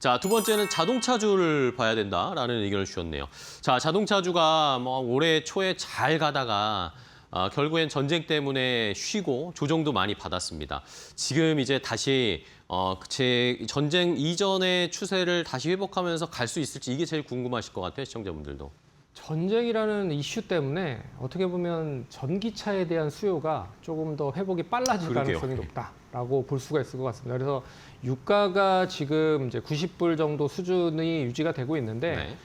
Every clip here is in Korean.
자, 두 번째는 자동차주를 봐야 된다라는 의견을 주셨네요. 자, 자동차주가 뭐 올해 초에 잘 가다가 결국엔 전쟁 때문에 쉬고 조정도 많이 받았습니다. 지금 이제 다시 제 전쟁 이전의 추세를 다시 회복하면서 갈 수 있을지 이게 제일 궁금하실 것 같아요, 시청자분들도. 전쟁이라는 이슈 때문에 어떻게 보면 전기차에 대한 수요가 조금 더 회복이 빨라질 그러게요. 가능성이 높다라고 볼 수가 있을 것 같습니다. 그래서 유가가 지금 이제 90불 정도 수준이 유지가 되고 있는데 네.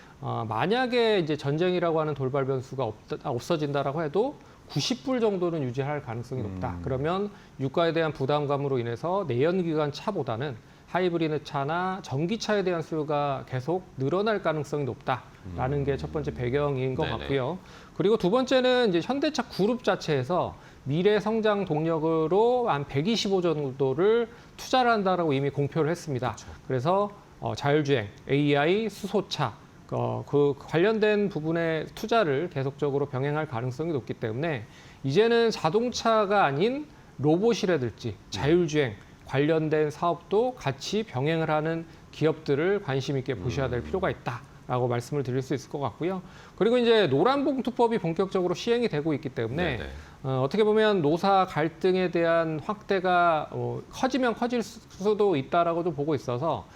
만약에 이제 전쟁이라고 하는 돌발 변수가 없어진다라고 해도 90불 정도는 유지할 가능성이 높다. 그러면 유가에 대한 부담감으로 인해서 내연기관 차보다는 하이브리드 차나 전기차에 대한 수요가 계속 늘어날 가능성이 높다라는 게 첫 번째 배경인 것 네네. 같고요. 그리고 두 번째는 이제 현대차 그룹 자체에서 미래 성장 동력으로 한 125 정도를 투자를 한다라고 이미 공표를 했습니다. 그렇죠. 그래서 자율주행, AI, 수소차 그 관련된 부분의 투자를 계속적으로 병행할 가능성이 높기 때문에 이제는 자동차가 아닌 로봇이라든지 자율주행 관련된 사업도 같이 병행을 하는 기업들을 관심 있게 보셔야 될 필요가 있다라고 말씀을 드릴 수 있을 것 같고요. 그리고 이제 노란봉투법이 본격적으로 시행이 되고 있기 때문에 네네. 어떻게 보면 노사 갈등에 대한 확대가 커지면 커질 수도 있다라고도 보고 있어서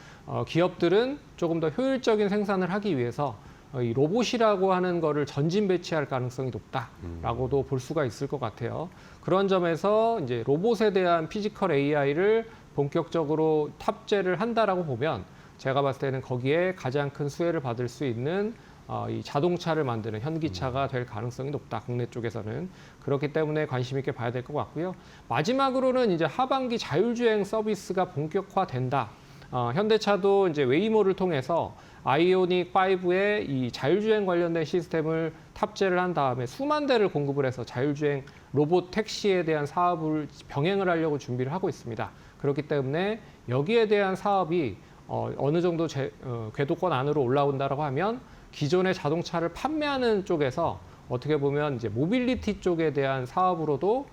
기업들은 조금 더 효율적인 생산을 하기 위해서 이 로봇이라고 하는 거를 전진 배치할 가능성이 높다라고도 볼 수가 있을 것 같아요. 그런 점에서 이제 로봇에 대한 피지컬 AI를 본격적으로 탑재를 한다라고 보면 제가 봤을 때는 거기에 가장 큰 수혜를 받을 수 있는 이 자동차를 만드는 현기차가 될 가능성이 높다. 국내 쪽에서는. 그렇기 때문에 관심 있게 봐야 될 것 같고요. 마지막으로는 이제 하반기 자율주행 서비스가 본격화된다. 현대차도 이제 웨이모를 통해서 아이오닉 5에 이 자율주행 관련된 시스템을 탑재를 한 다음에 수만 대를 공급을 해서 자율주행 로봇 택시에 대한 사업을 병행을 하려고 준비를 하고 있습니다. 그렇기 때문에 여기에 대한 사업이 어느 정도 궤도권 안으로 올라온다라고 하면 기존의 자동차를 판매하는 쪽에서 어떻게 보면 이제 모빌리티 쪽에 대한 사업으로도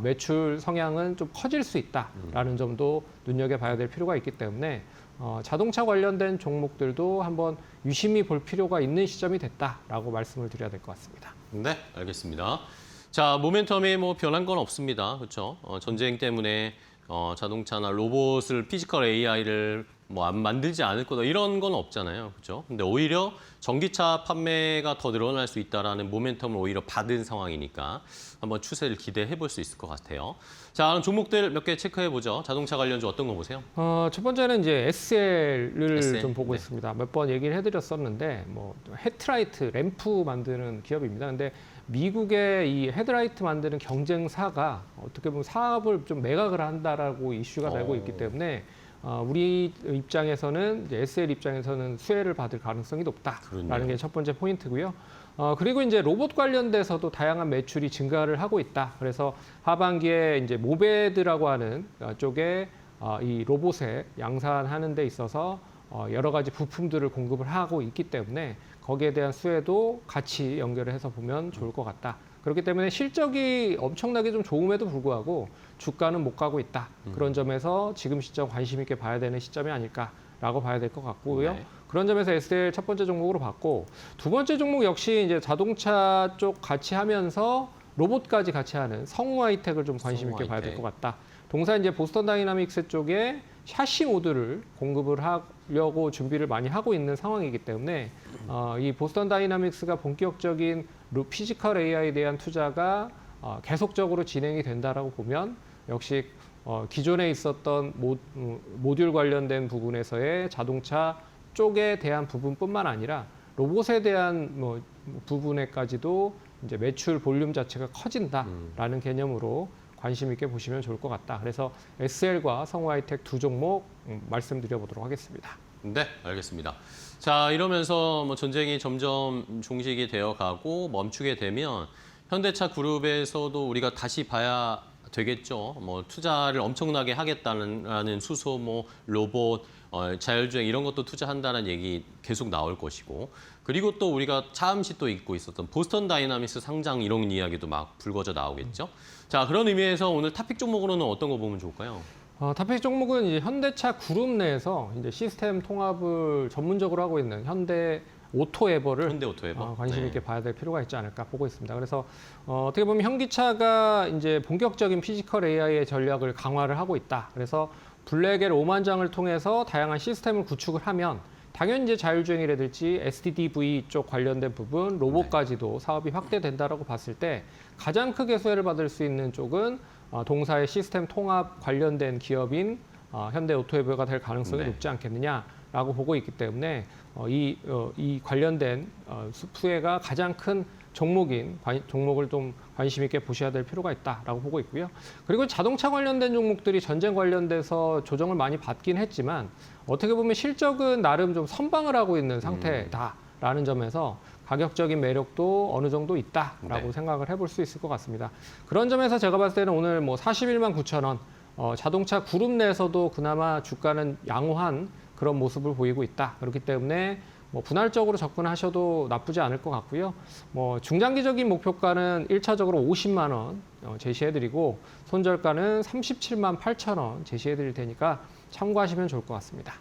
매출 성향은 좀 커질 수 있다라는 점도 눈여겨봐야 될 필요가 있기 때문에 자동차 관련된 종목들도 한번 유심히 볼 필요가 있는 시점이 됐다라고 말씀을 드려야 될 것 같습니다. 네, 알겠습니다. 자, 모멘텀이 뭐 변한 건 없습니다. 그렇죠? 전쟁 때문에 자동차나 로봇을 피지컬 AI를 뭐 안 만들지 않을 거다 이런 건 없잖아요. 그렇죠? 근데 오히려 전기차 판매가 더 늘어날 수 있다라는 모멘텀을 오히려 받은 상황이니까 한번 추세를 기대해 볼 수 있을 것 같아요. 자, 그럼 종목들 몇 개 체크해 보죠. 자동차 관련주 어떤 거 보세요? 첫 번째는 이제 SL을 SL? 좀 보고 네. 있습니다. 몇 번 얘기를 해드렸었는데 뭐 헤드라이트, 램프 만드는 기업입니다. 근데 미국의 이 헤드라이트 만드는 경쟁사가 어떻게 보면 사업을 좀 매각을 한다라고 이슈가 되고 있기 때문에 우리 입장에서는 이제 SL 입장에서는 수혜를 받을 가능성이 높다라는 그렇네요. 게 첫 번째 포인트고요. 그리고 이제 로봇 관련돼서도 다양한 매출이 증가를 하고 있다. 그래서 하반기에 이제 모베드라고 하는 쪽에 이 로봇에 양산하는 데 있어서 여러 가지 부품들을 공급을 하고 있기 때문에 거기에 대한 수혜도 같이 연결을 해서 보면 좋을 것 같다. 그렇기 때문에 실적이 엄청나게 좀 좋음에도 불구하고 주가는 못 가고 있다. 그런 점에서 지금 시점 관심 있게 봐야 되는 시점이 아닐까라고 봐야 될 것 같고요. 네. 그런 점에서 SL 첫 번째 종목으로 봤고 두 번째 종목 역시 이제 자동차 쪽 같이 하면서 로봇까지 같이 하는 성우 하이텍을 좀 관심 있게 봐야 될 것 같다. 동사 이제 보스턴 다이나믹스 쪽에 샤시 모듈을 공급을 하려고 준비를 많이 하고 있는 상황이기 때문에 이 보스턴 다이나믹스가 본격적인 피지컬 AI에 대한 투자가 계속적으로 진행이 된다라고 보면 역시 기존에 있었던 모듈 관련된 부분에서의 자동차 쪽에 대한 부분뿐만 아니라 로봇에 대한 부분에까지도 이제 매출 볼륨 자체가 커진다라는 개념으로 관심 있게 보시면 좋을 것 같다. 그래서 SL과 성우하이텍 두 종목 말씀드려보도록 하겠습니다. 네, 알겠습니다. 자, 이러면서 뭐 전쟁이 점점 종식이 되어가고 멈추게 되면 현대차 그룹에서도 우리가 다시 봐야 되겠죠. 뭐 투자를 엄청나게 하겠다는 수소, 뭐 로봇, 자율주행 이런 것도 투자한다는 얘기 계속 나올 것이고, 그리고 또 우리가 잠시 또 잊고 있었던 보스턴 다이나믹스 상장 이런 이야기도 막 불거져 나오겠죠. 자, 그런 의미에서 오늘 탑픽 종목으로는 어떤 거 보면 좋을까요? 탑픽 종목은 이제 현대차 그룹 내에서 이제 시스템 통합을 전문적으로 하고 있는 현대 오토에버를 현대오토에버. 관심 있게 봐야 될 필요가 있지 않을까 보고 있습니다. 그래서 어떻게 보면 현기차가 이제 본격적인 피지컬 AI의 전략을 강화를 하고 있다. 그래서 블랙엘 5만 장을 통해서 다양한 시스템을 구축을 하면 당연히 이제 자율주행이라든지 SDDV 쪽 관련된 부분, 로봇까지도 사업이 확대된다라고 봤을 때 가장 크게 수혜를 받을 수 있는 쪽은 동사의 시스템 통합 관련된 기업인 현대오토에버가 될 가능성이 네. 높지 않겠느냐라고 보고 있기 때문에 이 관련된 수혜가 가장 큰 종목을 좀 관심 있게 보셔야 될 필요가 있다라고 보고 있고요. 그리고 자동차 관련된 종목들이 전쟁 관련돼서 조정을 많이 받긴 했지만 어떻게 보면 실적은 나름 좀 선방을 하고 있는 상태다라는 점에서 가격적인 매력도 어느 정도 있다라고 네. 생각을 해볼 수 있을 것 같습니다. 그런 점에서 제가 봤을 때는 오늘 뭐 41만 9천 원 자동차 그룹 내에서도 그나마 주가는 양호한 그런 모습을 보이고 있다. 그렇기 때문에 뭐 분할적으로 접근하셔도 나쁘지 않을 것 같고요. 뭐 중장기적인 목표가는 1차적으로 50만 원 제시해드리고 손절가는 37만 8천 원 제시해드릴 테니까 참고하시면 좋을 것 같습니다.